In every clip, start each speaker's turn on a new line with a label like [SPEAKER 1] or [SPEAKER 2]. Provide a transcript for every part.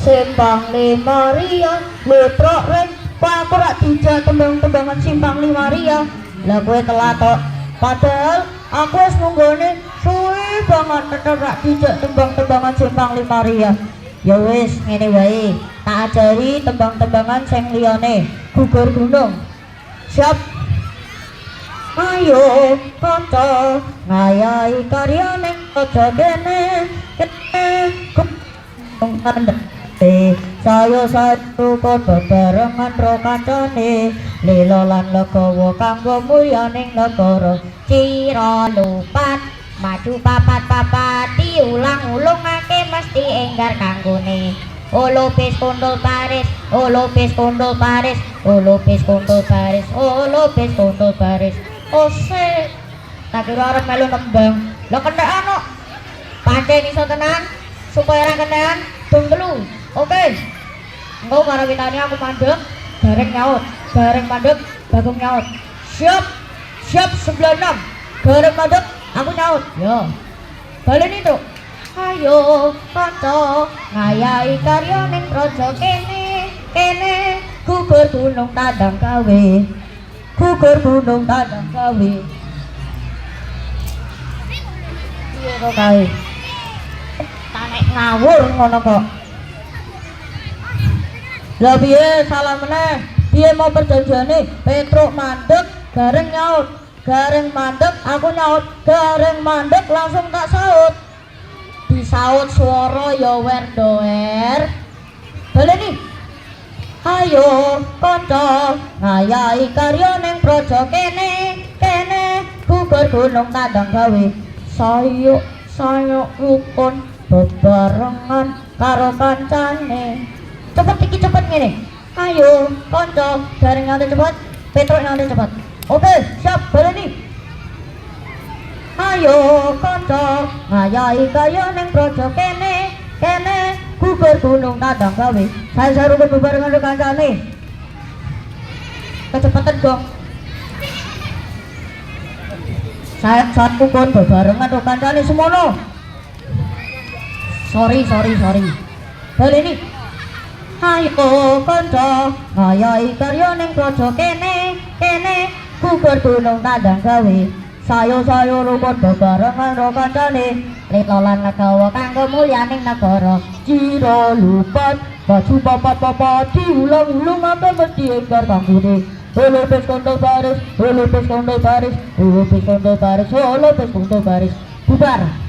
[SPEAKER 1] Simpang Lima Ria Letrok Ren Pakurak Tija tembang-tembangan Simpang Lima Ria lah gue telat kok padahal aku es munggone suwe banget teterak Tija tembang-tembangan Simpang Lima Ria ya wis ngene wae tak ajari tembang-tembangan sing liyane gugur gunung siap ayo kanca ngayahi karyane aja dene kene saya satu padha barengan ro kancane lila lan legawa kanggo mulyaning negara cira lupat maju papat-papat diulang-ulungake mesti enggar kanggone olopis kondol Paris olopis kondol Paris olopis kondol Paris olopis kondol Paris ose tak kira arep melu nembang lho kentekan kok pancen iso tenan supaya ra kentekan dong telu oke engko karo witane aku mandeg bareng nyaut bareng mandeg Bagong nyaut siap siap 96 bareng mandeg aku nyaut yo balen itu ayo kanca ngayahi karya ning praja kene kene gugur gunung tandang gawe gugur gunung tandang gawe piye kok kae tanek ngawur ngono kok lah piye salah meneh piye mau perjanjiane Petruk mandeg gareng nyaut gareng mandeg aku nyaut gareng mandeg langsung tak saut disaut swara ya wer doer baleni ayo kanca ngayahi karya ning praja kene kene gugur gunung tandang gawe saya rukun bebarengan karo kancane cepet iki cepet ngene ayo kanca gareng nyantai cepet Petruk nyantai cepet oke siap baleni ayo kanca ngayahi karya ning praja kene kene gugur gunung tandang gawe saya rukun bebarengan karo kancane kecepatan dong saya rukun bebarengan karo kancane semono sorry baleni ayo kanca ngayahi karya ning praja kene kene gugur gunung tandang gawe saya rukun bebarengan karo kancane lila lan legawa kanggo mulyaning negara cira lupat maju papat-papat diulang-ulang apa mesti enggar kanggone olopis kondol Paris olopis kondol Paris olopis kondol Paris olopis kondol Paris bubar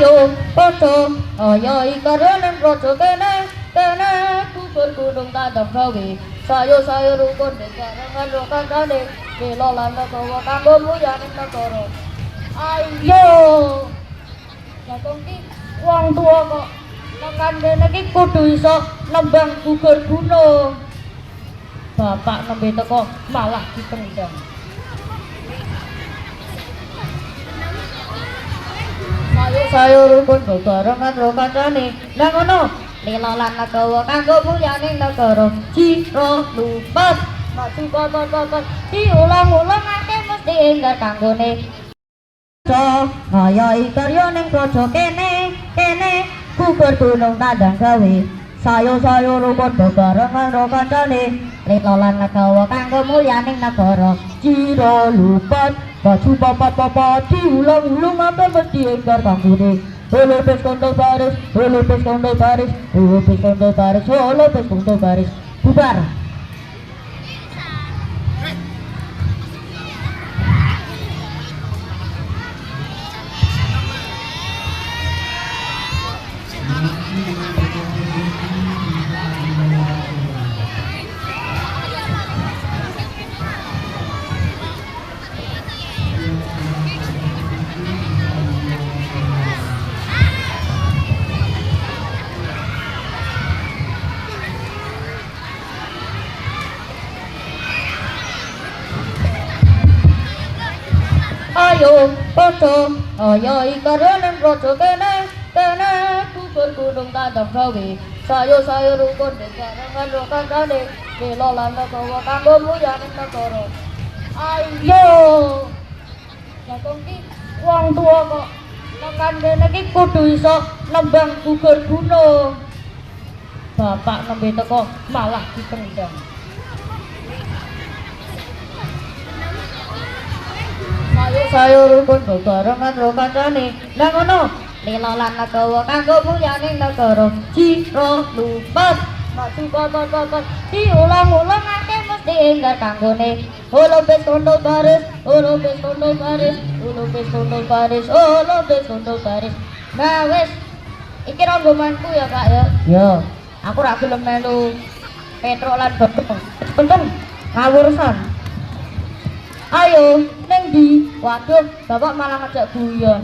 [SPEAKER 1] ayo padha ayo ikarening raja kene kubur gunung tandang gawe saya rukun bebarengan ro kancane bela lan gawa kanggo mulyaning negara ayo jatuh ki wong tua kok tekan kene iki kudu iso nembang gugur gunung bapak nembe teko malah ditendang saya rukun bebarengan ro kancane lah ngono lila lan gawa kanggo mulyaning negara jiro lupat maju kotot diulang-ulang ake mesti enggar kanggone kaya ikarya ning praja kene gugur gunung tandang gawe saya rukun bebarengan ro kancane lila lan gawa kanggo mulyaning negara jiro lupat maju papat diulang-ulang ake mesti enggar kanggone Olopes kondo baris, olopes kondo baris, olopes kondo baris, olopes kondo baris, bubar. Ayo padha ayo ikarening raja kene kubur gunung tandang gawe saya rukun bebarengan ro kancane bela lan gawa kanggo mulyaning negara ayo jatuh ki wong tua kok tekan kene iki kudu iso nembang gugur gunung bapak nembe teko malah ditendang saya rukun bebarengan ro kancane lah ngono lila lan gawa kanggo mulyaning negara jiro lupat maju kotot diulang-ulang ake mesti enggar kanggone olopes kondo baris olopes kondo baris olopes kondo baris olopes kondo baris nah wis iki ranggomanku ya Kak ya aku ra gelem melu petruk lan bodong penting ngawursan ayo neng di waduh bapak malah ngajak guyon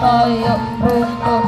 [SPEAKER 1] saya rukun